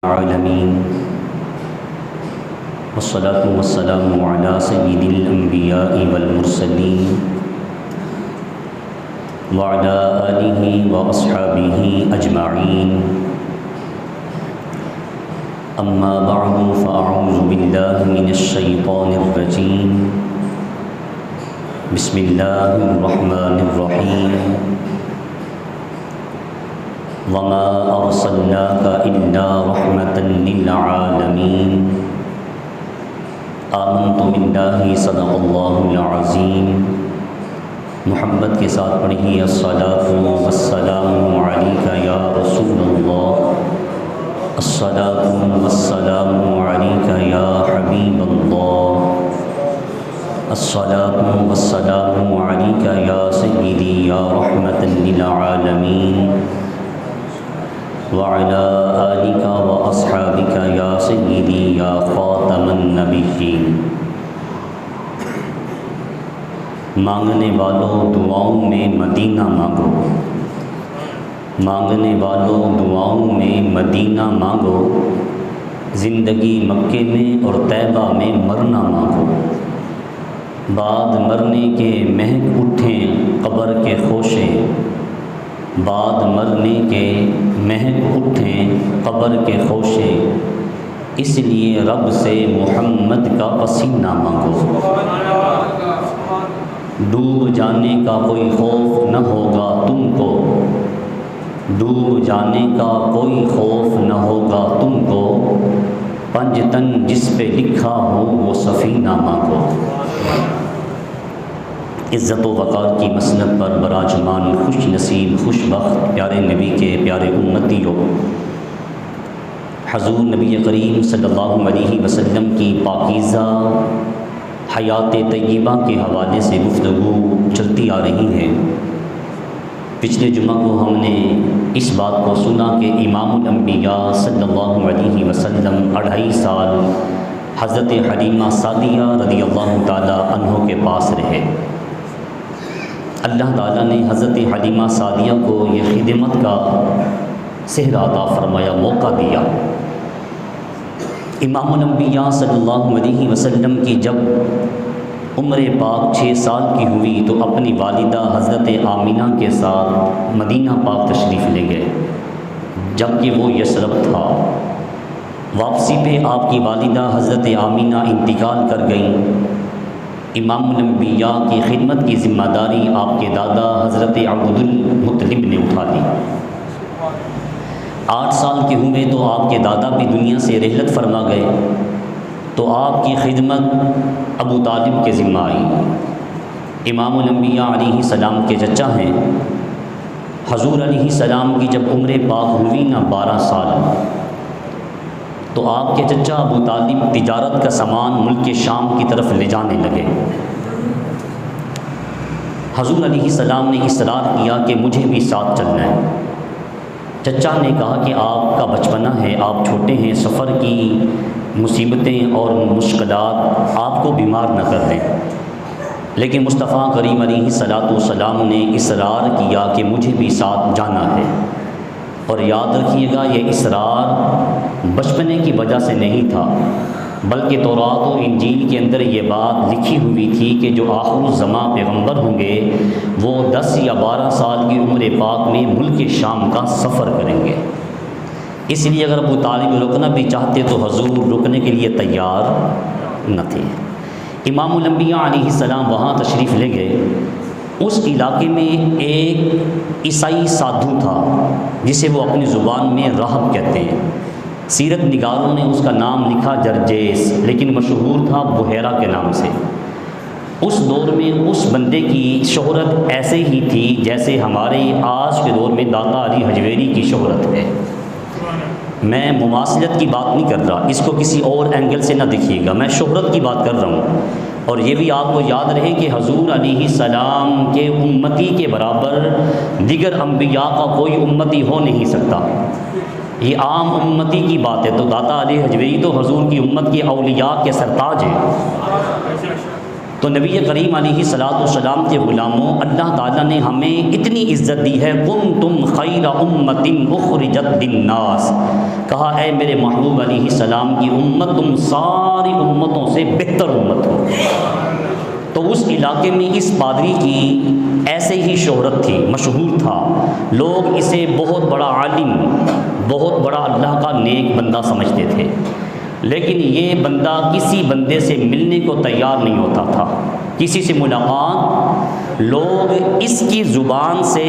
العالمین والصلاة والسلام علی سید الانبیاء والمرسلین وعلی آلہ واصحابہ اجمعین اما بعد فاعوذ باللہ من الشیطان الرجیم بسم اللہ الرحمن الرحیم وما أرسلناك إلا رحمة للعالمين آمنت بالله صدق الله العظيم محمد کے ساتھ پڑھیے الصلاة والسلام عليك یا رسول اللہ، الصلاة والسلام عليك یا حبیب اللہ، الصلاة والسلام عليك یا سیدی یا رحمة للعالمین وعلى آلك وأصحابك یا سیدی یا خاتم النبیین۔ مانگنے والوں دعاؤں میں مدینہ مانگو، مانگنے والوں دعاؤں میں مدینہ مانگو، زندگی مکے میں اور طیبہ میں مرنا مانگو، بعد مرنے کے مہک اٹھیں قبر کے خوشے، بعد مرنے کے مہک اٹھیں قبر کے خوشے، اس لیے رب سے محمد کا پسینہ مانگو، ڈوب جانے کا کوئی خوف نہ ہوگا تم کو، ڈوب جانے کا کوئی خوف نہ ہوگا تم کو، پنج تن جس پہ لکھا ہو وہ سفینہ مانگو۔ عزت و وقار کی مسند پر براجمان خوش نصیب خوش بخت پیارے نبی کے پیارے امتیوں، حضور نبی کریم صلی اللہ علیہ وسلم کی پاکیزہ حیات طیبہ کے حوالے سے گفتگو چلتی آ رہی ہے۔ پچھلے جمعہ کو ہم نے اس بات کو سنا کہ امام الانبیاء صلی اللہ علیہ وسلم 2.5 سال حضرت حلیمہ سعدیہ رضی اللہ تعالی عنہ کے پاس رہے۔ اللہ تعالیٰ نے حضرت حلیمہ سعدیہ کو یہ خدمت کا صحرا عطا فرمایا، موقع دیا۔ امام الانبیاء صلی اللہ علیہ وسلم کی جب عمر پاک 6 سال کی ہوئی تو اپنی والدہ حضرت آمینہ کے ساتھ مدینہ پاک تشریف لے گئے، جبکہ وہ یثرب تھا۔ واپسی پہ آپ کی والدہ حضرت آمینہ انتقال کر گئیں۔ امام الانبیاء کی خدمت کی ذمہ داری آپ کے دادا حضرت عبد المطلب نے اٹھا لی۔ 8 سال کے ہوئے تو آپ کے دادا بھی دنیا سے رحلت فرما گئے، تو آپ کی خدمت ابو طالب کے ذمہ آئی۔ امام الانبیاء علیہ السلام کے چچا ہیں۔ حضور علیہ السلام کی جب عمر پاک ہوئی نا 12 سال، تو آپ کے چچا ابو طالب تجارت کا سامان ملک شام کی طرف لے جانے لگے۔ حضور علیہ السلام نے اصرار کیا کہ مجھے بھی ساتھ چلنا ہے۔ چچا نے کہا کہ آپ کا بچپنا ہے، آپ چھوٹے ہیں، سفر کی مصیبتیں اور مشکلات آپ کو بیمار نہ کر دیں، لیکن مصطفیٰ کریم علیہ السلام نے اصرار کیا کہ مجھے بھی ساتھ جانا ہے۔ اور یاد رکھیے گا، یہ اصرار بچپنے کی وجہ سے نہیں تھا، بلکہ تورات و انجیل کے اندر یہ بات لکھی ہوئی تھی کہ جو آخر الزمان پیغمبر ہوں گے وہ 10 یا 12 سال کی عمر پاک میں ملک شام کا سفر کریں گے۔ اس لیے اگر ابو طالب رکنا بھی چاہتے تو حضور رکنے کے لیے تیار نہ تھے۔ امام الانبیاء علیہ السلام وہاں تشریف لے گئے۔ اس علاقے میں ایک عیسائی سادھو تھا جسے وہ اپنی زبان میں راہب کہتے ہیں۔ سیرت نگاروں نے اس کا نام لکھا جرجیس، لیکن مشہور تھا بحیرہ کے نام سے۔ اس دور میں اس بندے کی شہرت ایسے ہی تھی جیسے ہمارے آج کے دور میں داتا علی حجویری کی شہرت ہے۔ میں مماثلت کی بات نہیں کر رہا، اس کو کسی اور اینگل سے نہ دیکھیے گا، میں شہرت کی بات کر رہا ہوں۔ اور یہ بھی آپ کو یاد رہے کہ حضور علیہ السلام کے امتی کے برابر دیگر انبیاء کا کوئی امتی ہو نہیں سکتا، یہ عام امتی کی بات ہے۔ تو داتا علی حجویری تو حضور کی امت کے اولیاء کے سرتاج ہیں۔ تو نبی کریم علیہ السلام کے غلاموں، اللہ تعالیٰ نے ہمیں اتنی عزت دی ہے، کنتم خیر امۃ اخرجت للناس، کہا اے میرے محبوب علیہ السلام کی امت تم ساری امتوں سے بہتر امت ہو۔ تو اس علاقے میں اس پادری کی ایسے ہی شہرت تھی، مشہور تھا، لوگ اسے بہت بڑا عالم، بہت بڑا اللہ کا نیک بندہ سمجھتے تھے، لیکن یہ بندہ کسی بندے سے ملنے کو تیار نہیں ہوتا تھا، کسی سے ملاقات، لوگ اس کی زبان سے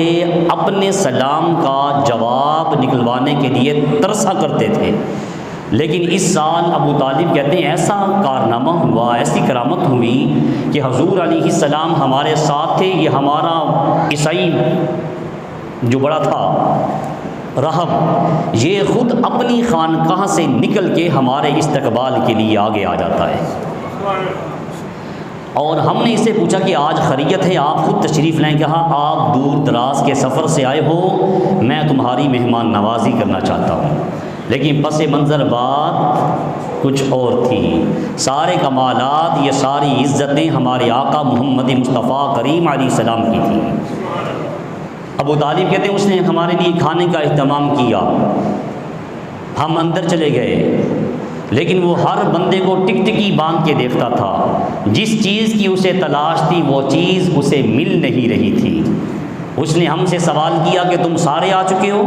اپنے سلام کا جواب نکلوانے کے لیے ترسا کرتے تھے۔ لیکن اس سال ابو طالب کہتے ہیں ایسا کارنامہ ہوا، ایسی کرامت ہوئی کہ حضور علیہ السلام ہمارے ساتھ تھے، یہ ہمارا عیسائی جو بڑا تھا راہب، یہ خود اپنی خانقاہ سے نکل کے ہمارے استقبال کے لیے آگے آ جاتا ہے۔ اور ہم نے اس سے پوچھا کہ آج خیریت ہے، آپ خود تشریف لائیں؟ کہا آپ دور دراز کے سفر سے آئے ہو، میں تمہاری مہمان نوازی کرنا چاہتا ہوں، لیکن پس منظر بات کچھ اور تھی۔ سارے کمالات، یہ ساری عزتیں ہمارے آقا محمد مصطفیٰ کریم علیہ السلام کی تھیں۔ ابو طالب کہتے ہیں اس نے ہمارے لیے کھانے کا اہتمام کیا، ہم اندر چلے گئے، لیکن وہ ہر بندے کو ٹکٹکی باندھ کے دیکھتا تھا، جس چیز کی اسے تلاش تھی وہ چیز اسے مل نہیں رہی تھی۔ اس نے ہم سے سوال کیا کہ تم سارے آ چکے ہو؟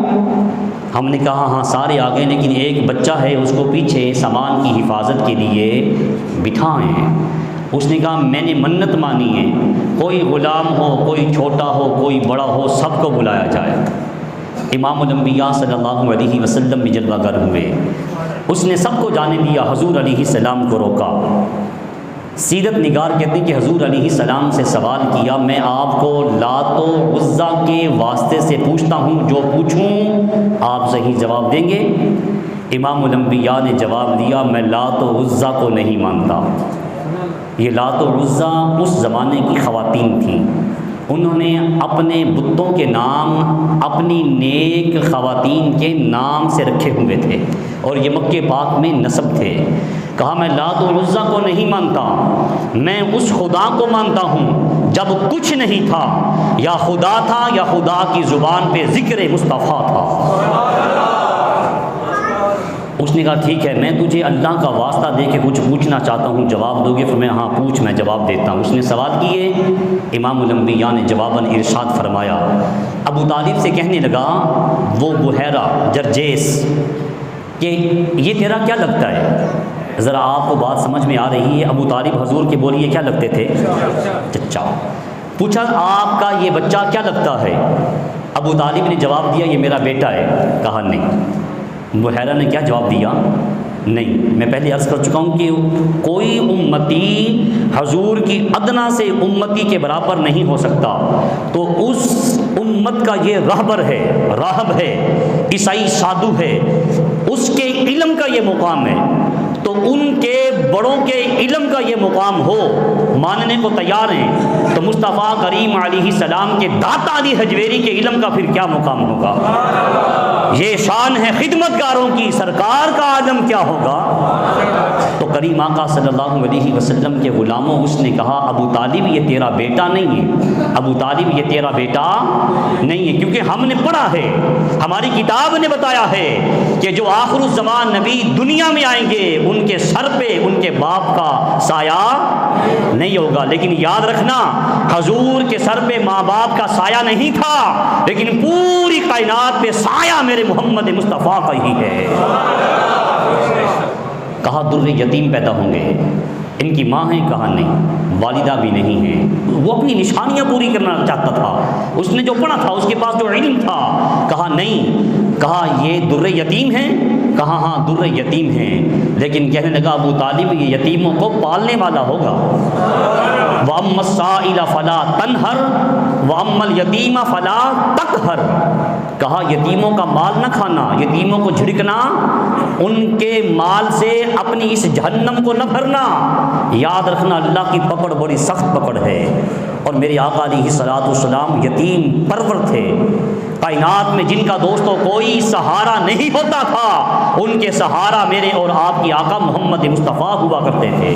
ہم نے کہا ہاں سارے آ گئے، لیکن ایک بچہ ہے، اس کو پیچھے سامان کی حفاظت کے لیے بٹھائیں۔ اس نے کہا میں نے منت مانی ہے، کوئی غلام ہو، کوئی چھوٹا ہو، کوئی بڑا ہو، سب کو بلایا جائے۔ امام الانبیاء صلی اللہ علیہ وسلم بھی جلوہ گر ہوئے، اس نے سب کو جانے دیا، حضور علیہ السلام کو روکا۔ سیرت نگار کہتے ہیں کہ حضور علیہ السلام سے سوال کیا، میں آپ کو لات و عزیٰ کے واسطے سے پوچھتا ہوں، جو پوچھوں آپ صحیح جواب دیں گے؟ امام الانبیاء نے جواب دیا، میں لات و عزیٰ کو نہیں مانتا۔ یہ لات و عزیٰ اس زمانے کی خواتین تھیں، انہوں نے اپنے بتوں کے نام اپنی نیک خواتین کے نام سے رکھے ہوئے تھے، اور یہ مکہ پاک میں نسب تھے۔ کہا میں لات و عزیٰ کو نہیں مانتا، میں اس خدا کو مانتا ہوں جب کچھ نہیں تھا، یا خدا تھا یا خدا کی زبان پہ ذکر مصطفیٰ تھا۔ اس نے کہا ٹھیک ہے، میں تجھے اللہ کا واسطہ دے کے کچھ پوچھنا چاہتا ہوں، جواب دو گے؟ پھر میں ہاں پوچھ، میں جواب دیتا ہوں۔ اس نے سوال کیے، امام الانبیاء نے جواباً ارشاد فرمایا۔ ابو طالب سے کہنے لگا وہ بحیرہ جرجیس کہ یہ تیرا کیا لگتا ہے؟ ذرا آپ کو بات سمجھ میں آ رہی ہے؟ ابو طالب حضور کے بولیے کیا لگتے تھے؟ چچا۔ پوچھا آپ کا یہ بچہ کیا لگتا ہے؟ ابو طالب نے جواب دیا یہ میرا بیٹا ہے۔ کہا نہیں۔ بحیرہ نے کیا جواب دیا؟ نہیں، میں پہلے عرض کر چکا ہوں کہ کوئی امتی حضور کی ادنا سے امتی کے برابر نہیں ہو سکتا، تو اس امت کا یہ رہبر ہے، راہب ہے، عیسائی سادو ہے، اس کے علم کا یہ مقام ہے، تو ان کے بڑوں کے علم کا یہ مقام ہو، ماننے کو تیار ہیں، تو مصطفیٰ کریم علیہ السلام کے داتا علی حجویری کے علم کا پھر کیا مقام ہوگا؟ یہ شان ہے خدمت گاروں کی، سرکار کا عالم کیا ہوگا؟ تو کریم آقا صلی اللہ علیہ وسلم کے غلاموں، اس نے کہا ابو طالب یہ تیرا بیٹا نہیں ہے، ابو طالب یہ تیرا بیٹا نہیں ہے، کیونکہ ہم نے پڑھا ہے، ہماری کتاب نے بتایا ہے کہ جو آخر الزمان نبی دنیا میں آئیں گے ان کے سر پہ ان کے باپ کا سایہ نہیں ہوگا۔ لیکن یاد رکھنا، حضور کے سر پہ ماں باپ کا سایہ نہیں تھا، لیکن پوری کائنات پہ سایہ میرے محمد مصطفیٰ کا ہی ہے۔ کہا در یتیم پیدا ہوں گے، ان کی ماں ہیں؟ کہا نہیں، والدہ بھی نہیں ہے۔ وہ اپنی نشانیاں پوری کرنا چاہتا تھا، اس نے جو پڑھا تھا، اس کے پاس جو علم تھا۔ کہا نہیں، کہا یہ در یتیم ہیں؟ کہا ہاں در یتیم ہیں، لیکن کہنے لگا ابو طالب یہ یتیموں کو پالنے والا ہوگا۔ وَأَمَّا السَّائِلَ فَلَا تَنْهَرْ وَأَمَّا الْيَتِيمَ فَلَا تَقْهَرْ۔ کہا یتیموں کا مال نہ کھانا، یتیموں کو جھڑکنا، ان کے مال سے اپنی اس جہنم کو نہ بھرنا۔ یاد رکھنا اللہ کی پکڑ بڑی سخت پکڑ ہے، اور میرے آقا علیہ الصلوۃ والسلام یتیم پرور تھے۔ کائنات میں جن کا دوستوں کوئی سہارا نہیں ہوتا تھا، ان کے سہارا میرے اور آپ کی آقا محمد مصطفیٰ ہوا کرتے تھے۔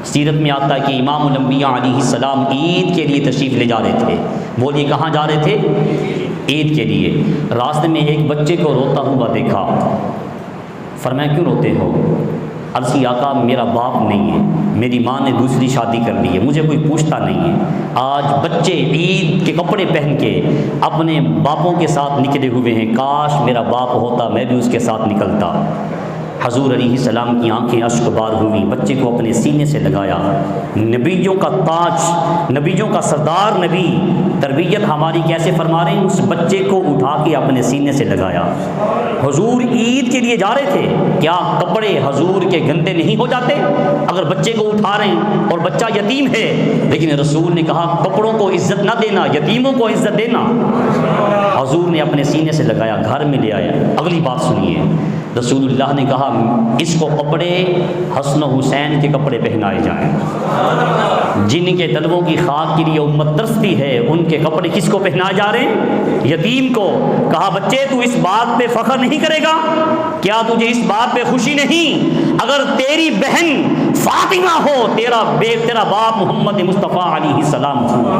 سیرت میں آتا ہے کہ امام الانبیاء علیہ السلام عید کے لیے تشریف لے جا رہے تھے. بولیے کہاں جا رہے تھے؟ عید کے لیے. راستے میں ایک بچے کو روتا ہوا دیکھا. فرمایا کیوں روتے ہو؟ عرض کی آقا میرا باپ نہیں ہے, میری ماں نے دوسری شادی کر لی ہے, مجھے کوئی پوچھتا نہیں ہے. آج بچے عید کے کپڑے پہن کے اپنے باپوں کے ساتھ نکلے ہوئے ہیں, کاش میرا باپ ہوتا میں بھی اس کے ساتھ نکلتا. حضور علیہ السلام کی آنکھیں اشک بار ہوئیں, بچے کو اپنے سینے سے لگایا. نبیوں کا تاج, نبیوں کا سردار نبی تربیت ہماری کیسے فرما رہے ہیں, اس بچے کو اٹھا کے اپنے سینے سے لگایا. حضور عید کے لیے جا رہے تھے, کیا کپڑے حضور کے گندے نہیں ہو جاتے اگر بچے کو اٹھا رہے ہیں اور بچہ یتیم ہے؟ لیکن رسول نے کہا کپڑوں کو عزت نہ دینا, یتیموں کو عزت دینا. حضور نے اپنے سینے سے لگایا, گھر میں لے آیا. اگلی بات سنیے, رسول اللہ نے کہا اس کو کپڑے حسن و حسین کے کپڑے پہنائے جائیں. جن کے طلبوں کی خاک کے لیے امت ترستی ہے ان کے کپڑے کس کو پہنائے جا رہے ہیں؟ یتیم کو. کہا بچے تو اس بات پہ فخر نہیں کرے گا؟ کیا تجھے اس بات پہ خوشی نہیں اگر تیری بہن فاطمہ ہو, تیرا باپ محمد مصطفیٰ علیہ السلام ہو؟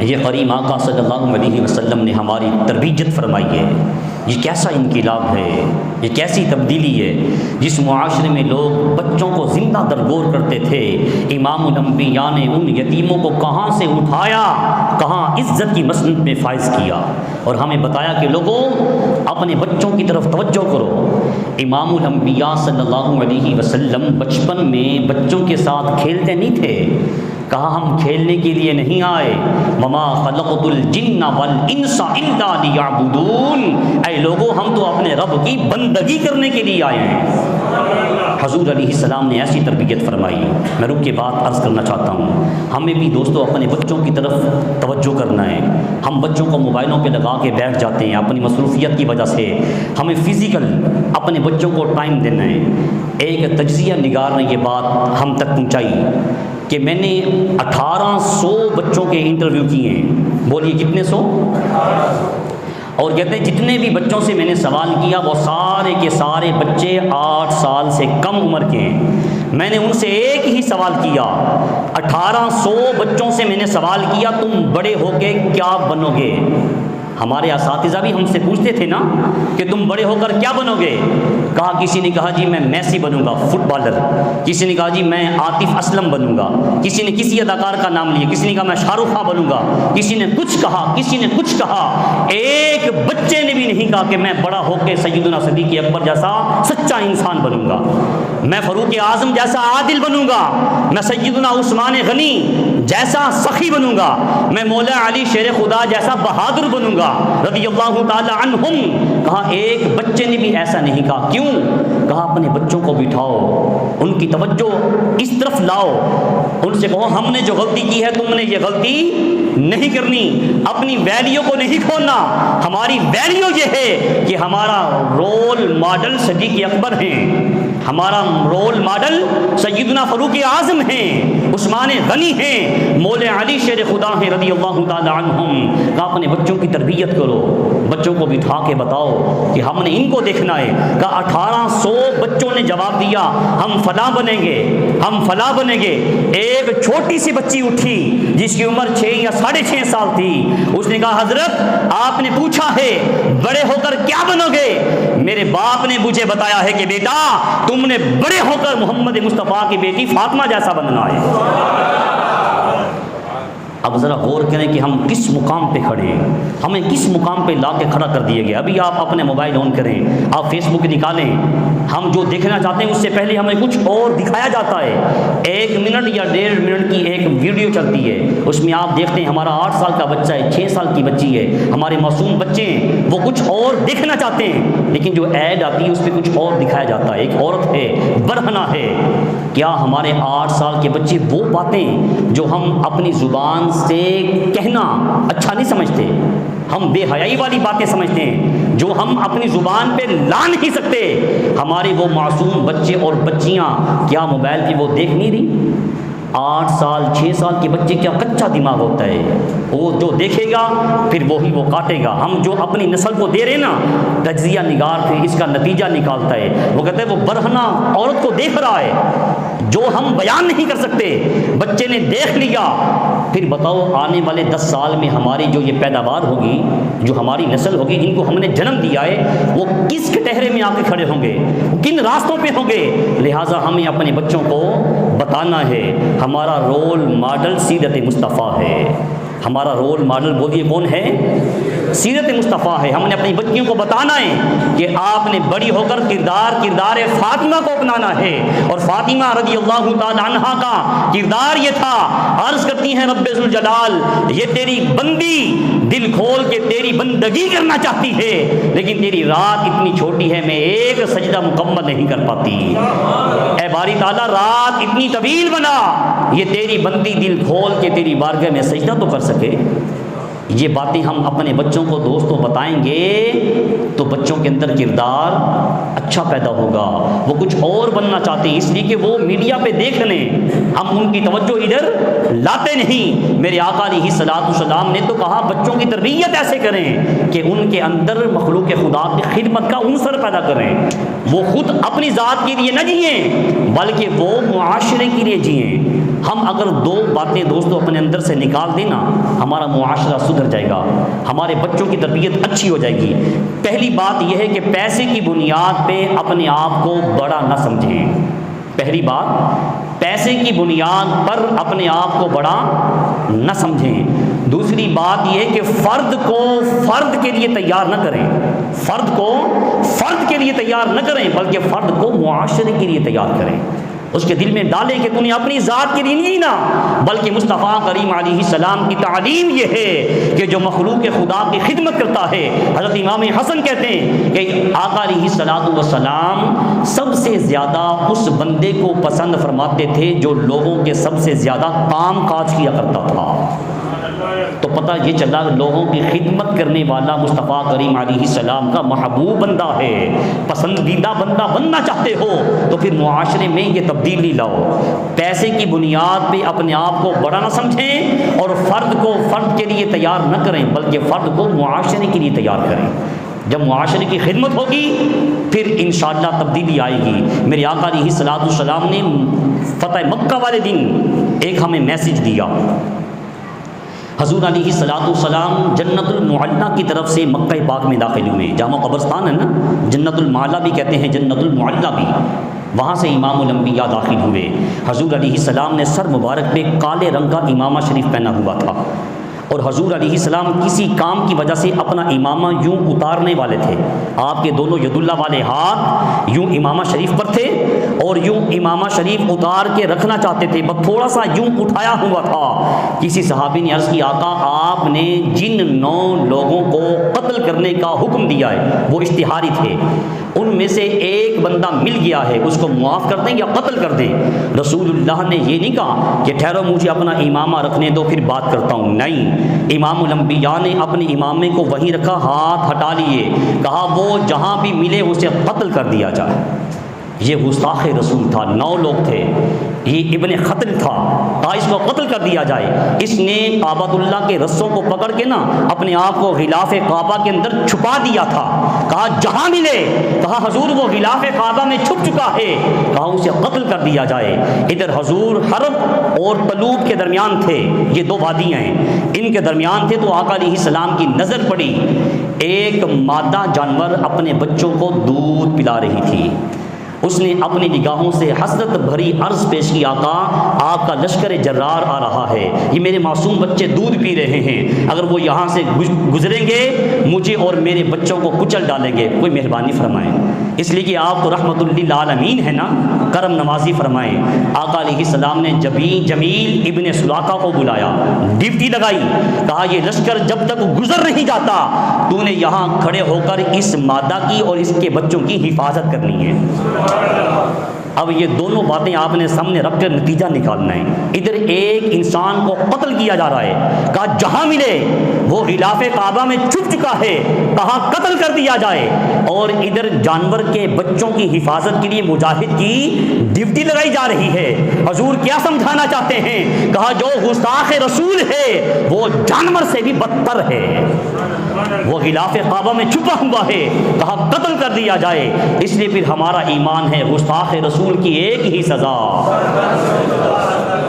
یہ کریم آقا صلی اللہ علیہ وسلم نے ہماری تربیت فرمائی ہے. یہ کیسا انقلاب ہے, یہ کیسی تبدیلی ہے. جس معاشرے میں لوگ بچوں کو زندہ درگور کرتے تھے, امام الانبیاء نے ان یتیموں کو کہاں سے اٹھایا, کہاں عزت کی مسند میں فائز کیا اور ہمیں بتایا کہ لوگوں اپنے بچوں کی طرف توجہ کرو. امام الانبیاء صلی اللہ علیہ وسلم بچپن میں بچوں کے ساتھ کھیلتے نہیں تھے. کہا ہم کھیلنے کے لیے نہیں آئے, وما خلقت الجن والانس الا لیعبدون, اے لوگوں ہم تو اپنے رب کی بندگی کرنے کے لیے آئے ہیں. حضور علیہ السلام نے ایسی تربیت فرمائی. میں رک کے بات عرض کرنا چاہتا ہوں, ہمیں بھی دوستو اپنے بچوں کی طرف توجہ کرنا ہے. ہم بچوں کو موبائلوں پہ لگا کے بیٹھ جاتے ہیں اپنی مصروفیت کی وجہ سے. ہمیں فزیکل اپنے بچوں کو ٹائم دینا ہے. ایک تجزیہ نگار نے یہ بات ہم تک پہنچائی کہ میں نے 1800 بچوں کے انٹرویو کیے ہیں. بولیے کتنے سو؟ اور کہتے ہیں جتنے بھی بچوں سے میں نے سوال کیا وہ سارے کے سارے بچے 8 سال سے کم عمر کے ہیں. میں نے ان سے ایک ہی سوال کیا, 1800 بچوں سے میں نے سوال کیا تم بڑے ہو کے کیا بنو گے؟ ہمارے اساتذہ بھی ہم سے پوچھتے تھے نا کہ تم بڑے ہو کر کیا بنو گے؟ کہا کسی نے کہا جی میں میسی بنوں گا فٹ بالر, کسی نے کہا جی میں عاطف اسلم بنوں گا, کسی نے کسی اداکار کا نام لیا, کسی نے کہا میں شاہ رخ خان بنوں گا, کسی نے کچھ کہا, کسی نے کچھ کہا. ایک بچے نے بھی نہیں کہا کہ میں بڑا ہو کے سیدنا صدیق اکبر جیسا سچا انسان بنوں گا, میں فاروق اعظم جیسا عادل بنوں گا, میں سیدنا عثمان غنی جیسا سخی بنوں گا, میں مولا علی شیر خدا جیسا بہادر بنوں گا رضی اللہ تعالی عنہم. کہا ایک بچے نے بھی ایسا نہیں کہا. کیوں؟ کہا اپنے بچوں کو بٹھاؤ, ان کی توجہ اس طرف لاؤ, ان سے کہو ہم نے جو غلطی کی ہے تم نے یہ غلطی نہیں کرنی, اپنی ویلیو کو نہیں کھولنا. ہماری ویلیو یہ ہے کہ ہمارا رول ماڈل صدیق اکبر ہیں, ہمارا رول ماڈل سیدنا فاروق اعظم ہیں, عثمان غنی ہیں, مولا علی شیر خدا ہیں رضی اللہ تعالی عنہم. کہا اپنے بچوں کی تربیت کرو, بچوں کو بٹھا کے بتاؤ کہ ہم نے ان کو دیکھنا ہے. کہا 1800 بچوں نے جواب دیا ہم فلاں بنیں گے, ہم فلاں بنیں گے. ایک چھوٹی سی بچی اٹھی جس کی عمر 6 یا 6.5 سال تھی, اس نے کہا حضرت آپ نے پوچھا ہے بڑے ہو کر کیا بنو گے, میرے باپ نے مجھے بتایا ہے کہ بیٹا تم نے بڑے ہو کر محمد مصطفیٰ کی بیٹی فاطمہ جیسا بننا ہے. اب ذرا غور کریں کہ ہم کس مقام پہ کھڑے ہیں, ہمیں کس مقام پہ لا کے کھڑا کر دیے گیا. ابھی آپ اپنے موبائل آن کریں, آپ فیس بک نکالیں, ہم جو دیکھنا چاہتے ہیں اس سے پہلے ہمیں کچھ اور دکھایا جاتا ہے. 1 منٹ یا 1.5 منٹ کی ایک ویڈیو چلتی ہے, اس میں آپ دیکھتے ہیں ہمارا 8 سال کا بچہ ہے, 6 سال کی بچی ہے, ہمارے معصوم بچے ہیں, وہ کچھ اور دیکھنا چاہتے ہیں, لیکن جو ایڈ آتی ہے اس پہ کچھ اور دکھایا جاتا ہے. ایک عورت ہے, برہنہ ہے. کیا ہمارے 8 سال کے بچے وہ باتیں جو ہم اپنی زبان سے کہنا اچھا نہیں سمجھتے, ہم بے حیائی والی باتیں سمجھتے ہیں جو ہم اپنی زبان پہ لا نہیں سکتے, ہمارے وہ معصوم بچے اور بچیاں کیا موبائل پہ وہ دیکھ نہیں رہی؟ 8 سال 6 سال کے بچے کیا کچا دماغ ہوتا ہے، وہ جو دیکھے گا پھر وہی وہ کاٹے گا۔ ہم جو اپنی نسل کو دے رہے نا، تجزیہ نگار پھر اس کا نتیجہ نکالتا ہے، وہ کہتے ہیں وہ برہنہ عورت کو دیکھ رہا ہے جو ہم بیان نہیں کر سکتے، بچے نے دیکھ لیا۔ پھر بتاؤ آنے والے 10 سال میں ہماری جو یہ پیداوار ہوگی، جو ہماری نسل ہوگی، جن کو ہم نے جنم دیا ہے، وہ کس کٹہرے میں آ کے کھڑے ہوں گے، کن راستوں پہ ہوں گے؟ لہٰذا ہمیں اپنے بچوں کو بتانا ہے۔ ہمارا رول ماڈل سیرت مصطفیٰ ہے، ہمارا رول ماڈل بولیے کون ہے؟ سیرت مصطفیٰ ہے۔ ہم نے اپنی بچیوں کو بتانا ہے کہ آپ نے بڑی ہو کر کردار فاطمہ کو اپنانا ہے، اور فاطمہ رضی اللہ تعالی عنہا کا کردار یہ تھا۔ عرض کرتی ہیں رب ذوالجلال، یہ تیری بندی دل کھول کے تیری بندگی کرنا چاہتی ہے، لیکن تیری رات اتنی چھوٹی ہے میں ایک سجدہ مکمل نہیں کر پاتی۔ اے باری تعالیٰ رات اتنی طویل بنا، یہ تیری بندی دل کھول کے تیری بارگاہ میں سجدہ تو کر سکے۔ یہ باتیں ہم اپنے بچوں کو دوستوں بتائیں گے تو بچوں کے اندر کردار اچھا پیدا ہوگا، وہ کچھ اور بننا چاہتے ہیں، اس لیے کہ وہ میڈیا پہ دیکھ لیں، ہم ان کی توجہ ادھر لاتے نہیں۔ میرے آقا علیہ الصلوۃ والسلام نے تو کہا بچوں کی تربیت ایسے کریں کہ ان کے اندر مخلوق خدا کی خدمت کا عنصر پیدا کریں، وہ خود اپنی ذات کے لیے نہ جئیں بلکہ وہ معاشرے کے لیے جئیں۔ ہم اگر 2 باتیں دوستوں اپنے اندر سے نکال دیں نا، ہمارا معاشرہ سدھر جائے گا، ہمارے بچوں کی تربیت اچھی ہو جائے گی۔ پہلی بات یہ ہے کہ پیسے کی بنیاد پہ اپنے آپ کو بڑا نہ سمجھیں۔ پہلی بات، پیسے کی بنیاد پر اپنے آپ کو بڑا نہ سمجھیں۔ دوسری بات یہ ہے کہ فرد کو فرد کے لیے تیار نہ کریں، فرد کو فرد کے لیے تیار نہ کریں بلکہ فرد کو معاشرے کے لیے تیار کریں۔ اس کے دل میں ڈالیں کہ تو نے اپنی ذات کے لیے نہیں نا، بلکہ مصطفیٰ کریم علیہ السلام کی تعلیم یہ ہے کہ جو مخلوق خدا کی خدمت کرتا ہے، حضرت امام حسن کہتے ہیں کہ آقا علیہ السلام سب سے زیادہ اس بندے کو پسند فرماتے تھے جو لوگوں کے سب سے زیادہ کام کاج کیا کرتا تھا۔ تو پتہ یہ چلا لوگوں کی خدمت کرنے والا مصطفیٰ کریم علیہ السلام کا محبوب بندہ ہے، پسندیدہ بندہ بننا چاہتے ہو تو پھر معاشرے میں یہ تبدیلی لاؤ۔ پیسے کی بنیاد پہ اپنے آپ کو بڑا نہ سمجھیں اور فرد کو فرد کے لیے تیار نہ کریں بلکہ فرد کو معاشرے کے لیے تیار کریں۔ جب معاشرے کی خدمت ہوگی پھر انشاءاللہ تبدیلی آئے گی۔ میرے آقا علیہ الصلوۃ والسلام نے فتح مکہ والے دن ایک ہمیں میسج دیا۔ حضور علیہ الصلوۃ والسلام جنت المعلیٰ کی طرف سے مکہ پاک میں داخل ہوئے، جہاں قبرستان ہے نا، جنت المعلیٰ بھی کہتے ہیں، جنت المعلیٰ بھی، وہاں سے امام الانبیاء داخل ہوئے۔ حضور علیہ السلام نے سر مبارک پہ کالے رنگ کا امامہ شریف پہنا ہوا تھا، اور حضور علیہ السلام کسی کام کی وجہ سے اپنا امامہ یوں اتارنے والے تھے۔ آپ کے دونوں ید اللہ والے ہاتھ یوں امامہ شریف پر تھے اور یوں امامہ شریف اتار کے رکھنا چاہتے تھے، بس تھوڑا سا یوں اٹھایا ہوا تھا۔ کسی صحابی نے عرض کی آقا آپ نے جن 9 لوگوں کو قتل کرنے کا حکم دیا ہے وہ اشتہاری تھے، ان میں سے ایک بندہ مل گیا ہے، اس کو معاف کر دیں یا قتل کر دیں؟ رسول اللہ نے یہ نہیں کہا کہ ٹھہرو مجھے اپنا امامہ رکھنے دو پھر بات کرتا ہوں، نہیں، امام الانبیاء نے اپنے امامے کو وہیں رکھا، ہاتھ ہٹا لیے، کہا وہ جہاں بھی ملے اسے قتل کر دیا جائے۔ یہ گستاخ رسول تھا، 9 لوگ تھے، یہ ابن قتل تھا، کہا اس کو قتل کر دیا جائے۔ اس نے کعبۃ اللہ کے رسوں کو پکڑ کے نا اپنے آپ کو غلاف کعبہ کے اندر چھپا دیا تھا، کہا جہاں ملے، کہا حضور وہ غلاف کعبہ میں چھپ چکا ہے، کہا اسے قتل کر دیا جائے۔ ادھر حضور حرب اور تلوب کے درمیان تھے، یہ 2 وادیاں ہیں، ان کے درمیان تھے، تو آقا علیہ السلام کی نظر پڑی ایک مادہ جانور اپنے بچوں کو دودھ پلا رہی تھی۔ اس نے اپنی نگاہوں سے حسرت بھری عرض پیش کی، آقا آپ کا لشکر جرار آ رہا ہے، یہ میرے معصوم بچے دودھ پی رہے ہیں، اگر وہ یہاں سے گزریں گے مجھے اور میرے بچوں کو کچل ڈالیں گے، کوئی مہربانی فرمائیں۔ اس لیے کہ آپ تو رحمت للعالمین ہیں نا، کرم نوازی فرمائیں۔ آقا علیہ السلام نے جمیل ابن سلاقہ کو بلایا، ڈیوٹی لگائی، کہا یہ لشکر جب تک گزر نہیں جاتا تو نے یہاں کھڑے ہو کر اس مادہ کی اور اس کے بچوں کی حفاظت کرنی ہے۔ اب یہ دونوں باتیں آپ نے سامنے رکھ کر نتیجہ نکالنا ہے۔ ادھر ایک انسان کو قتل کیا جا رہا ہے، کہا جہاں ملے وہ غلاف کعبہ میں چھپ چکا ہے، کہا قتل کر دیا جائے، اور ادھر جانور کے بچوں کی حفاظت کے لیے مجاہد کی ڈیوٹی لگائی جا رہی ہے۔ حضور کیا سمجھانا چاہتے ہیں؟ کہا جو گستاخ رسول ہے وہ جانور سے بھی بدتر ہے، وہ غلاف کعبہ میں چھپا ہوا ہے، کہا قتل کر دیا جائے۔ اس لیے پھر ہمارا ایمان ہے گستاخ رسول کی ایک ہی سزا،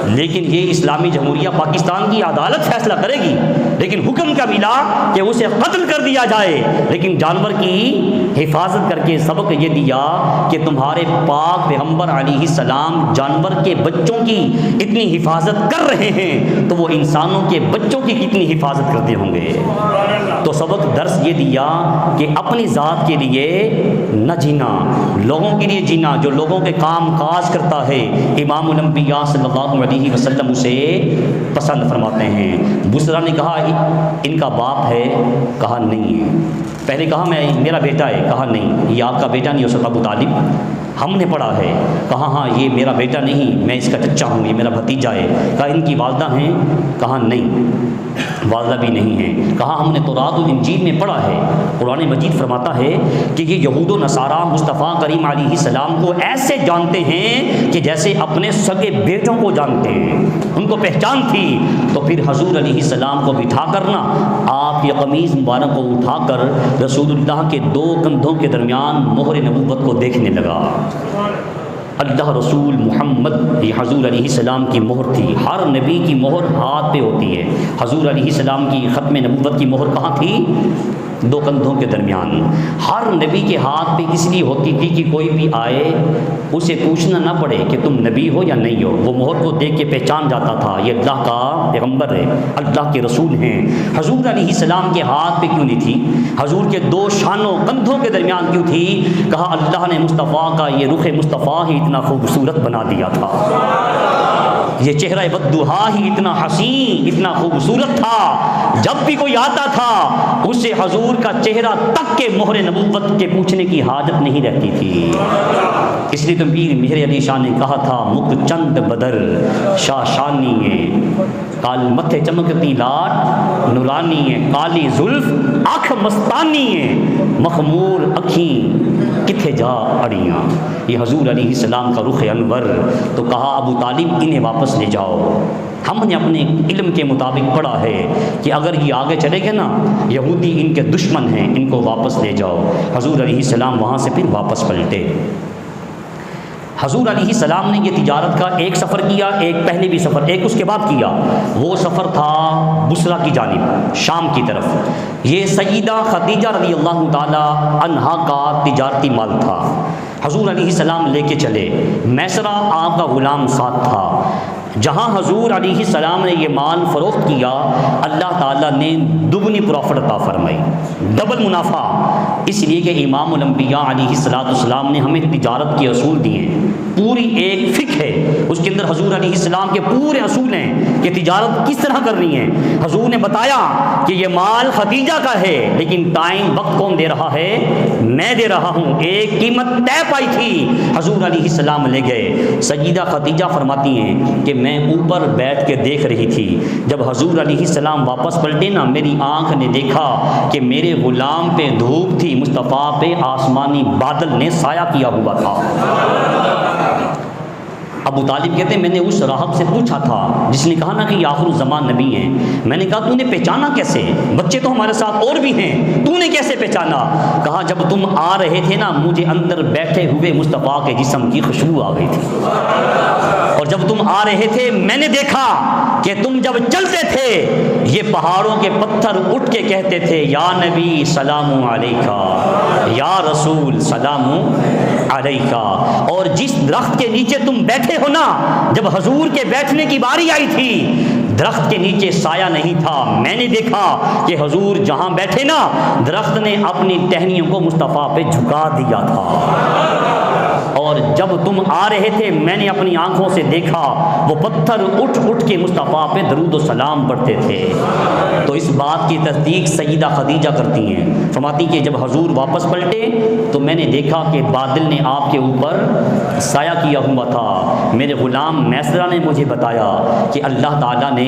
لیکن یہ اسلامی جمہوریہ پاکستان کی عدالت فیصلہ کرے گی، لیکن حکم کا ملا کہ اسے قتل کر دیا جائے، لیکن جانور کی حفاظت کر کے سبق یہ دیا کہ تمہارے پاک پیغمبر علیہ السلام جانور کے بچوں کی اتنی حفاظت کر رہے ہیں تو وہ انسانوں کے بچوں کی کتنی حفاظت کرتے ہوں گے۔ تو سبق درس یہ دیا کہ اپنی ذات کے لیے نہ جینا، لوگوں کے لیے جینا، جو لوگوں کے کام کاج کرتا ہے امام الانبیاء صلی اللہ علیہ وسلم اسے پسند فرماتے ہیں۔ بسرا نے کہا ان کا باپ ہے؟ کہا نہیں ہے۔ پہلے کہا میرا بیٹا ہے، کہا نہیں یہ آپ کا بیٹا نہیں ہو سکتا ابو طالب، ہم نے پڑھا ہے۔ کہا ہاں یہ میرا بیٹا نہیں، میں اس کا چچا ہوں، یہ میرا بھتیجا ہے۔ کہا ان کی والدہ ہیں؟ کہا نہیں والدہ بھی نہیں ہے۔ کہا ہم نے تورات و انجیل میں پڑھا ہے، قرآن مجید فرماتا ہے کہ یہ یہود و نصارہ مصطفیٰ کریم علیہ السلام کو ایسے جانتے ہیں کہ جیسے اپنے سگے بیٹوں کو جانتے ہیں، ان کو پہچان تھی۔ تو پھر حضور علیہ السلام کو بٹھا کرنا آپ کی قمیض مبارک کو اٹھا کر رسول اللہ کے دو کندھوں کے درمیان مہر نبوت کو دیکھنے لگا۔ اللہ رسول محمد یہ حضور علیہ السلام کی مہر تھی۔ ہر نبی کی مہر ہاتھ پہ ہوتی ہے، حضور علیہ السلام کی ختم نبوت کی مہر کہاں تھی؟ دو کندھوں کے درمیان۔ ہر نبی کے ہاتھ پہ اس لیے ہوتی تھی کہ کوئی بھی آئے اسے پوچھنا نہ پڑے کہ تم نبی ہو یا نہیں ہو، وہ مہر کو دیکھ کے پہچان جاتا تھا یہ اللہ کا پیغمبر ہے، اللہ کے رسول ہیں۔ حضور علیہ السلام کے ہاتھ پہ کیوں نہیں تھی؟ حضور کے دو شانوں کندھوں کے درمیان کیوں تھی؟ کہا اللہ نے مصطفیٰ کا یہ رخ مصطفیٰ ہی اتنا خوبصورت بنا دیا تھا، یہ چہرہ بددہا ہی اتنا حسین اتنا خوبصورت تھا، جب بھی کوئی آتا تھا اسے حضور کا چہرہ تک کے مہر نبوت کے پوچھنے کی حاجت نہیں رہتی تھی۔ اس لیے تو پیر مہر علی شاہ نے کہا تھا مک چند بدر شاہ شانی ہے، کال متھے چمکتی لاٹ نورانی ہے، کالی زلف آنکھ مستانی ہے، مخمور اکھیں کتھے جا اڑیاں۔ یہ حضور علیہ السلام کا رخ انور۔ تو کہا ابو طالب انہیں واپس لے جاؤ، ہم نے اپنے علم کے مطابق پڑھا ہے کہ اگر یہ آگے چلے گئے نا یہودی ان کے دشمن ہیں، ان کو واپس لے جاؤ۔ حضور علیہ السلام وہاں سے پھر واپس پلٹے۔ حضور علیہ السلام نے یہ تجارت کا ایک سفر کیا، ایک پہلے بھی سفر ایک اس کے بعد کیا، وہ سفر تھا بصرہ کی جانب، شام کی طرف۔ یہ سیدہ خدیجہ رضی اللہ تعالی عنہا کا تجارتی مال تھا، حضور علیہ السلام لے کے چلے، میسرہ آپ کا غلام ساتھ تھا۔ جہاں حضور علیہ السلام نے یہ مال فروخت کیا اللہ تعالیٰ نے دگنی پروفٹ عطا فرمائی، ڈبل منافع، اس لیے کہ امام الانبیاء علیہ السلام نے ہمیں تجارت کے اصول دیے، پوری ایک فقہ ہے اس کے اندر، حضور علیہ السلام کے پورے اصول ہیں کہ تجارت کس طرح کرنی ہے۔ حضور نے بتایا کہ یہ مال خدیجہ کا ہے لیکن ٹائم وقت کون دے رہا ہے؟ میں دے رہا ہوں، ایک قیمت طے پائی تھی، حضور علیہ السلام لے گئے۔ سیدہ خدیجہ فرماتی ہیں کہ میں اوپر بیٹھ کے دیکھ رہی تھی، جب حضور علیہ السلام واپس پلٹے نا میری آنکھ نے دیکھا کہ میرے غلام پہ دھوپ تھی، مصطفیٰ پہ آسمانی بادل نے سایہ کیا ہوا تھا۔ ابو طالب کہتے ہیں میں نے اس راہب سے پوچھا تھا جس نے کہا نا کہ یہ آخر الزمان نبی ہیں، میں نے کہا تو نے پہچانا کیسے؟ بچے تو ہمارے ساتھ اور بھی ہیں، تو نے کیسے پہچانا؟ کہا جب تم آ رہے تھے نا مجھے اندر بیٹھے ہوئے مصطفیٰ کے جسم کی خوشبو آ گئی تھی، اور جب تم آ رہے تھے میں نے دیکھا کہ تم جب چلتے تھے یہ پہاڑوں کے پتھر اٹھ کے کہتے تھے یا نبی سلام علیکہ، یا رسول سلام علیکہ۔ اور جس درخت کے نیچے تم بیٹھے ہو نا، جب حضور کے بیٹھنے کی باری آئی تھی درخت کے نیچے سایہ نہیں تھا، میں نے دیکھا کہ حضور جہاں بیٹھے نا درخت نے اپنی ٹہنیوں کو مصطفیٰ پہ جھکا دیا تھا، اور جب تم آ رہے تھے میں نے اپنی آنکھوں سے دیکھا وہ پتھر اٹھ اٹھ کے مصطفیٰ پہ درود و سلام پڑھتے تھے۔ تو اس بات کی تصدیق سیدہ خدیجہ کرتی ہیں، فرماتی کہ جب حضور واپس پلٹے تو میں نے دیکھا کہ بادل نے آپ کے اوپر سایہ کیا ہوا تھا۔ میرے غلام میسرہ نے مجھے بتایا کہ اللہ تعالیٰ نے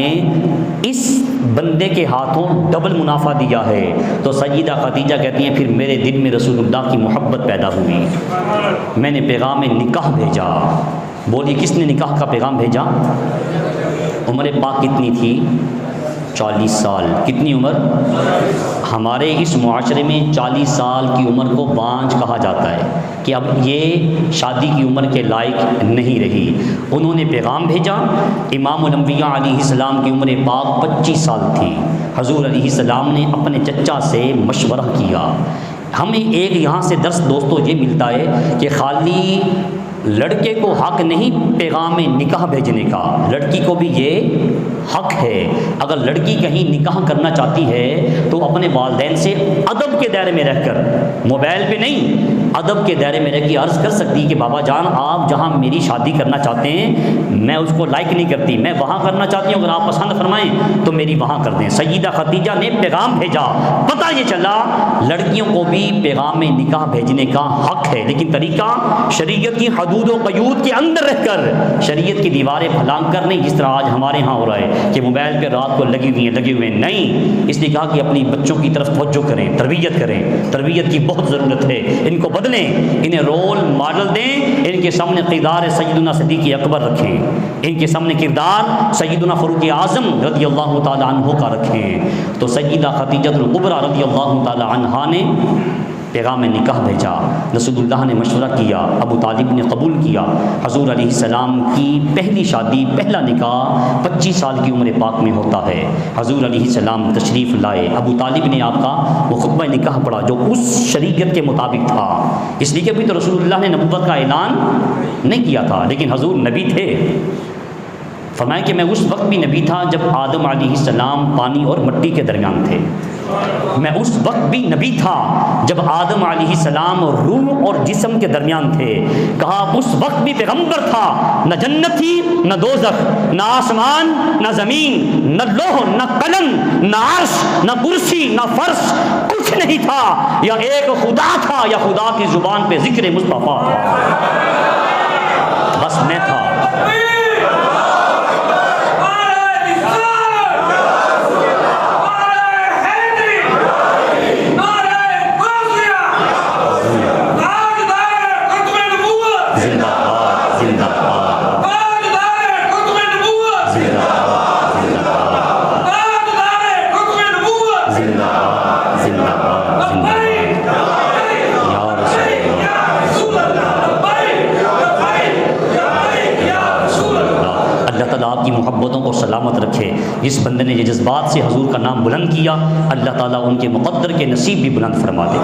اس بندے کے ہاتھوں ڈبل منافع دیا ہے۔ تو سیدہ خدیجہ کہتی ہیں پھر میرے دل میں رسول اللہ کی محبت پیدا ہوئی، میں نے پیغام نکاح بھیجا۔ بولی کس نے نکاح کا پیغام بھیجا؟ عمر پاک کتنی تھی؟ 40 سال۔ کتنی عمر؟ ہمارے اس معاشرے میں 40 سال کی عمر کو بانجھ کہا جاتا ہے کہ اب یہ شادی کی عمر کے لائق نہیں رہی۔ انہوں نے پیغام بھیجا۔ امام الانبیاء علیہ السلام کی عمر پاک 25 سال تھی۔ حضور علیہ السلام نے اپنے چچا سے مشورہ کیا۔ ہمیں ایک یہاں سے درس دوستو یہ ملتا ہے کہ خالی لڑکے کو حق نہیں پیغام نکاح بھیجنے کا، لڑکی کو بھی یہ حق ہے۔ اگر لڑکی کہیں نکاح کرنا چاہتی ہے تو اپنے والدین سے ادب کے دائرے میں رہ کر، موبائل پہ نہیں، ادب کے دائرے میں رہ کے عرض کر سکتی کہ بابا جان آپ جہاں میری شادی کرنا چاہتے ہیں میں اس کو لائک نہیں کرتی، میں وہاں کرنا چاہتی ہوں، اگر آپ پسند فرمائیں تو میری وہاں کر دیں۔ سیدہ خدیجہ نے پیغام بھیجا۔ پتہ یہ چلا لڑکیوں کو بھی پیغام نکاح بھیجنے کا حق ہے، لیکن طریقہ شریعت کی حدود و قیود کے اندر رہ کر، شریعت کی دیواریں پھلانگ کر نہیں، جس طرح آج ہمارے ہاں ہو رہا ہے کہ موبائل پہ رات کو لگے ہوئے ہیں۔ نہیں، اس لیے کہا کہ اپنی بچوں کی طرف توجہ کریں، تربیت کریں، تربیت کی بہت ضرورت ہے۔ ان کو بدلیں، انہیں رول ماڈل دیں، ان کے سامنے کردار سیدنا صدیق اکبر رکھیں، ان کے سامنے کردار سیدنا فاروق اعظم رضی اللہ تعالی عنہ کا رکھیں۔ تو سیدہ خدیجہ الکبریٰ رضی اللہ تعالی عنہا نے پیغام نکاح بھیجا۔ رسول اللہ نے مشورہ کیا، ابو طالب نے قبول کیا۔ حضور علیہ السلام کی پہلی شادی، پہلا نکاح 25 سال کی عمر پاک میں ہوتا ہے۔ حضور علیہ السلام تشریف لائے، ابو طالب نے آپ کا وہ خطبہ نکاح پڑھا جو اس شریعت کے مطابق تھا، اس لیے کہ ابھی تو رسول اللہ نے نبوت کا اعلان نہیں کیا تھا، لیکن حضور نبی تھے۔ فرمایا کہ میں اس وقت بھی نبی تھا جب آدم علیہ السلام پانی اور مٹی کے درمیان تھے، میں اس وقت بھی نبی تھا جب آدم علیہ السلام روح اور جسم کے درمیان تھے۔ کہا اس وقت بھی پیغمبر تھا، نہ جنت تھی نہ دوزخ، نہ آسمان نہ زمین، نہ لوح نہ قلم، نہ عرش نہ کرسی نہ فرش، کچھ نہیں تھا، یا ایک خدا تھا یا خدا کی زبان پہ ذکر مصطفیٰ تھا، بس میں تھا۔ آپ کی محبتوں کو سلامت رکھے۔ جس بندے نے یہ جذبات سے حضور کا نام بلند کیا، اللہ تعالیٰ ان کے مقدر کے نصیب بھی بلند فرما دے۔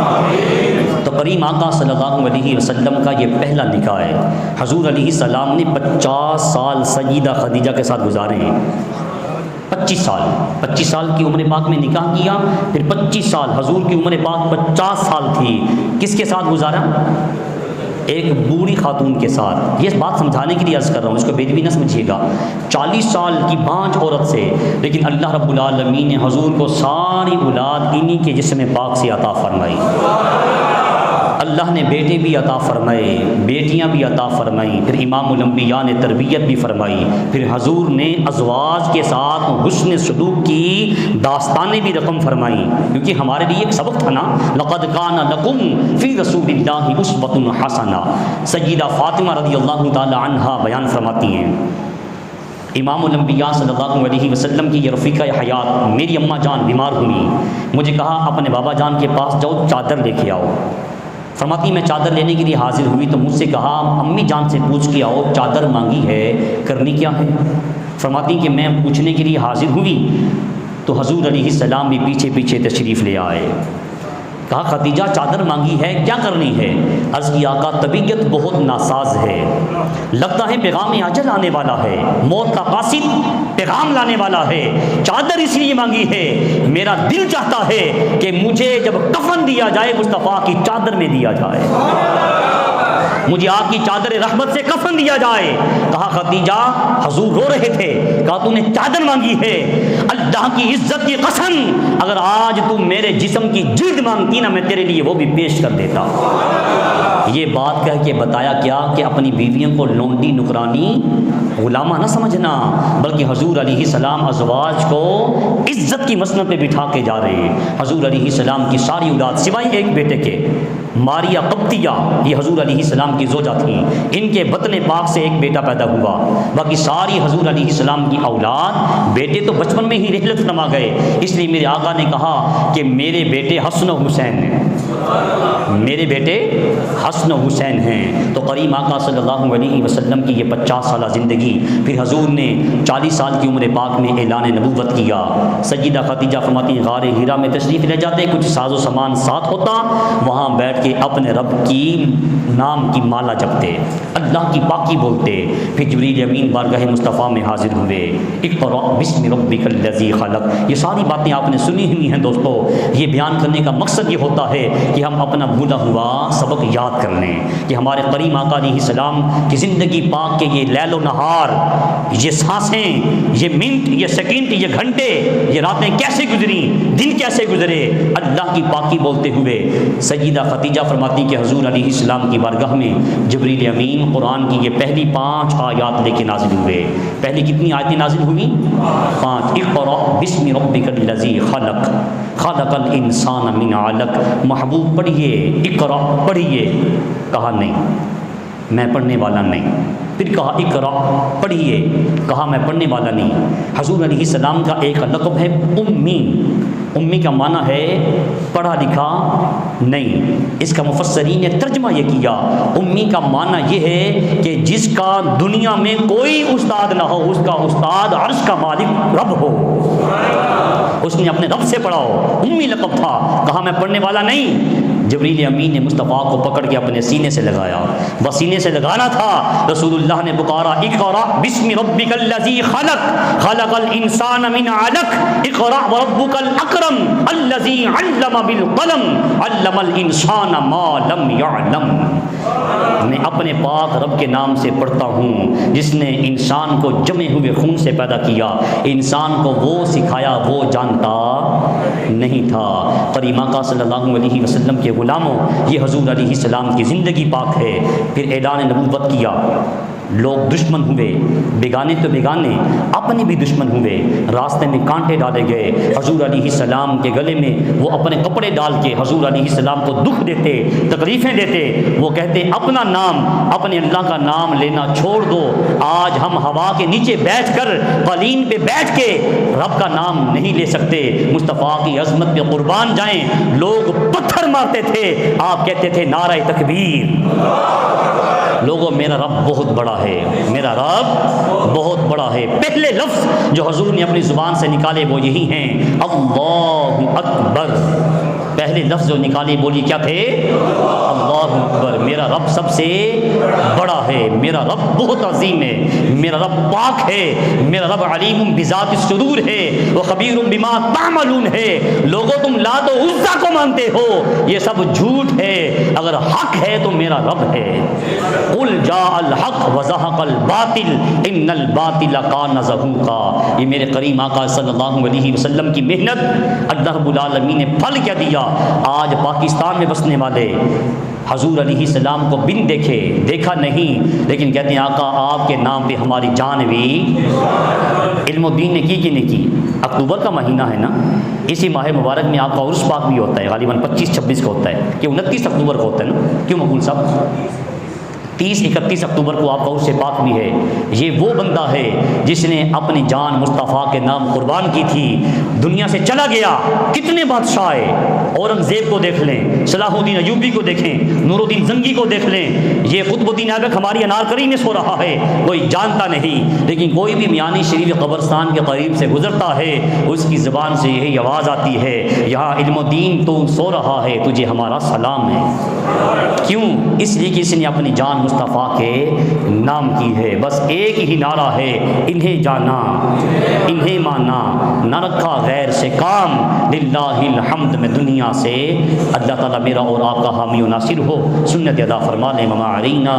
تو کریم آقا صلی اللہ علیہ وسلم کا یہ پہلا نکاح ہے۔ حضور علیہ السلام نے 50 سال سیدہ خدیجہ کے ساتھ گزارے ہیں۔ 25 سال کی عمر پاک میں نکاح کیا، پھر 25 سال حضور کی عمر پاک 50 سال تھی، کس کے ساتھ گزارا؟ ایک بوڑھی خاتون کے ساتھ۔ یہ بات سمجھانے کے لیے عرض کر رہا ہوں، اس کو بے ادبی نہ سمجھیے گا۔ 40 سال کی بانجھ عورت سے، لیکن اللہ رب العالمین نے حضور کو ساری اولاد انہی کے جسم پاک سے عطا فرمائی۔ اللہ نے بیٹے بھی عطا فرمائے، بیٹیاں بھی عطا فرمائیں، پھر امام الانبیاء نے تربیت بھی فرمائی، پھر حضور نے ازواج کے ساتھ حسن سلوک کی داستانیں بھی رقم فرمائیں، کیونکہ ہمارے لیے ایک سبق تھا نا، لقد کان لکم فی رسول اللہ اسوۃ حسنہ۔ سیدہ فاطمہ رضی اللہ تعالی عنہا بیان فرماتی ہیں، امام الانبیاء صلی اللہ علیہ وسلم کی یہ رفیقہ حیات میری اماں جان بیمار ہوئی، مجھے کہا اپنے بابا جان کے پاس جاؤ چادر لے کے آؤ۔ فرماتی میں چادر لینے کے لیے حاضر ہوئی تو مجھ سے کہا امی جان سے پوچھ کے آؤ چادر مانگی ہے، کرنی کیا ہے؟ فرماتی کہ میں پوچھنے کے لیے حاضر ہوئی تو حضور علیہ السلام بھی پیچھے پیچھے تشریف لے آئے۔ کہا خدیجہ چادر مانگی ہے، کیا کرنی ہے؟ عرض کی آقا طبیعت بہت ناساز ہے، لگتا ہے پیغام اجل آنے والا ہے، موت کا قاصد پیغام لانے والا ہے، چادر اس لیے مانگی ہے، میرا دل چاہتا ہے کہ مجھے جب کفن دیا جائے مصطفیٰ کی چادر میں دیا جائے، مجھے آپ کی چادر رحمت سے کفن دیا جائے۔ کہا خدیجہ حضور رو رہے تھے، کہا تو نے چادر مانگی ہے، اللہ کی عزت کی قسم اگر آج تو میرے جسم کی جلد مانگتی نا میں تیرے لیے وہ بھی پیش کر دیتا۔ یہ بات کہہ کے بتایا کیا کہ اپنی بیویوں کو لونڈی نکرانی غلامہ نہ سمجھنا، بلکہ حضور علیہ السلام ازواج کو عزت عزت کی مسند پہ بٹھا کے جا رہے ہیں۔ حضور علیہ السلام کی ساری اولاد سوائے ایک بیٹے کے، ماریہ قبطیہ، یہ حضور علیہ السلام کی زوجہ تھیں، ان کے بطن پاک سے ایک بیٹا پیدا ہوا، باقی ساری حضور علیہ السلام کی اولاد بیٹے تو بچپن میں ہی رحلت فرما گئے۔ اس لیے میرے آقا نے کہا کہ میرے بیٹے حسن و حسین ہیں، میرے بیٹے حسن و حسین ہیں۔ تو کریم آقا صلی اللہ علیہ وسلم کی یہ 50 سالہ زندگی، پھر حضور نے 40 سال کی عمر پاک میں اعلان نبوت کیا۔ سیدہ خدیجہ فرماتی ہیں غار ہیرا میں تشریف لے جاتے، کچھ ساز و سامان ساتھ ہوتا، وہاں بیٹھ کے اپنے رب کی نام کی مالا جپتے، اللہ کی پاکی بولتے۔ پھر جبریل امین بارگاہ مصطفیٰ میں حاضر ہوئے، اقرأ بسم ربک الذی خلق۔ یہ ساری باتیں آپ نے سنی ہوئی ہیں دوستو۔ یہ بیان کرنے کا مقصد یہ ہوتا ہے کہ ہم اپنا بھولا ہوا سبق یاد کر لیں کہ ہمارے کریم آقا علیہ السلام کی زندگی پاک کے یہ لیل و نہار، یہ سانسیں، یہ منٹ، یہ سیکنڈ، یہ گھنٹے، یہ راتیں کیسے گزریں، دن کیسے گزرے اللہ کی پاکی بولتے ہوئے۔ سیدہ خدیجہ فرماتی کہ حضور علیہ السلام کی بارگاہ میں جبریل امین قرآن کی یہ پہلی 5 آیات لے کے نازل ہوئے۔ پہلی کتنی آیتیں نازل ہوئیں؟ 5۔ اقرأ بسم ربک الذی خلق خلق الانسان من علق۔ محبوب پڑھیے، اقرأ پڑھیے، کہا نہیں میں پڑھنے والا نہیں۔ پھر کہا اقرأ پڑھیے، کہا میں پڑھنے والا نہیں۔ حضور علیہ السلام کا ایک لقب ہے امی۔ امی کا معنی ہے پڑھا لکھا نہیں۔ اس کا مفسرین نے ترجمہ یہ کیا، امی کا معنی یہ ہے کہ جس کا دنیا میں کوئی استاد نہ ہو، اس کا استاد عرش کا مالک رب ہو، اس نے اپنے رب سے پڑھا ہو، امی لقب تھا۔ کہا میں پڑھنے والا نہیں۔ جبریل امین نے مصطفیٰ کو پکڑ کے اپنے سینے سے لگایا، بس سینے سے لگانا تھا، رسول اللہ نے پکارا اقرأ بسم ربک الذی خلق خلق الانسان من علق اقرأ وربک الاکرم الذی علم بالقلم علم الانسان ما لم یعلم۔ میں اپنے پاک رب کے نام سے پڑھتا ہوں جس نے انسان کو جمے ہوئے خون سے پیدا کیا، انسان کو وہ سکھایا وہ جانتا نہیں تھا۔ کریم آقا صلی اللہ علیہ وسلم کے غلاموں، یہ حضور علیہ السلام کی زندگی پاک ہے۔ پھر اعلان نبوت کیا، لوگ دشمن ہوئے، بیگانے تو بیگانے، اپنے بھی دشمن ہوئے، راستے میں کانٹے ڈالے گئے۔ حضور علیہ السلام کے گلے میں وہ اپنے کپڑے ڈال کے حضور علیہ السلام کو دکھ دیتے، تکلیفیں دیتے۔ وہ کہتے اپنا نام، اپنے اللہ کا نام لینا چھوڑ دو، آج ہم ہوا کے نیچے بیٹھ کر قالین پہ بیٹھ کے رب کا نام نہیں لے سکتے۔ مصطفیٰ کی عظمت پہ قربان جائیں، لوگ پتھر مارتے تھے، آپ کہتے تھے نعرہ تکبیر۔ لوگوں میرا رب بہت بڑا ہے، میرا رب بہت بڑا ہے۔ پہلے لفظ جو حضور نے اپنی زبان سے نکالے وہ یہی ہیں، اللہ اکبر۔ پہلے لفظ جو نکالے بولی کیا تھے؟ اللہ اکبر۔ میرا رب سب سے بڑا ہے، میرا رب بہت عظیم ہے، میرا رب پاک ہے، میرا رب علیم بذات الصدور ہے، وہ خبیر بما تعملون ہے۔ لوگوں تم لات و عزا کو مانتے ہو، یہ سب جھوٹ ہے، اگر حق ہے تو میرا رب ہے۔ قل جاء الحق وزهق الباطل ان الباطل کان زہوقا۔ یہ میرے کریم آقا صلی اللہ علیہ وسلم کی محنت اللہ رب العالمین نے پھل کیا دیا۔ آج پاکستان میں بسنے والے حضور علیہ السلام کو بن دیکھا نہیں، لیکن کہتے ہیں آقا آپ کے نام پہ ہماری جان بھی۔ علم الدین نے کی کہ نہیں کی؟ اکتوبر کا مہینہ ہے نا، اسی ماہ مبارک میں آپ کا عرس پاک بھی ہوتا ہے، غالباً 25-26 کو ہوتا ہے کہ 29 اکتوبر کو ہوتا ہے نا، کیوں مقبول صاحب؟ 30-31 اکتوبر کو آپ کا عرس پاک بھی ہے۔ یہ وہ بندہ ہے جس نے اپنی جان مصطفیٰ کے نام قربان کی تھی، دنیا سے چلا گیا۔ کتنے بادشاہ آئے، اورنگزیب کو دیکھ لیں، صلاح الدین ایوبی کو دیکھیں، نور الدین زنگی کو دیکھ لیں، یہ قطب الدین ایبک ہماری انارکری میں سو رہا ہے، کوئی جانتا نہیں، لیکن کوئی بھی میانی شریف قبرستان کے قریب سے گزرتا ہے، اس کی زبان سے یہی آواز آتی ہے، یہاں علم الدین تو سو رہا ہے، تجھے ہمارا سلام ہے۔ کیوں؟ اس لیے کہ اس نے اپنی جان مصطفیٰ کے نام کی ہے۔ بس ایک ہی نعرہ ہے، انہیں جانا انہیں مانا، نہ رکھا غیر سے کام، للہ الحمد میں دنیا سے۔ اللہ تعالیٰ میرا اور آپ کا حامی و ناصر ہو، سنت ادا فرما لے، وما علینا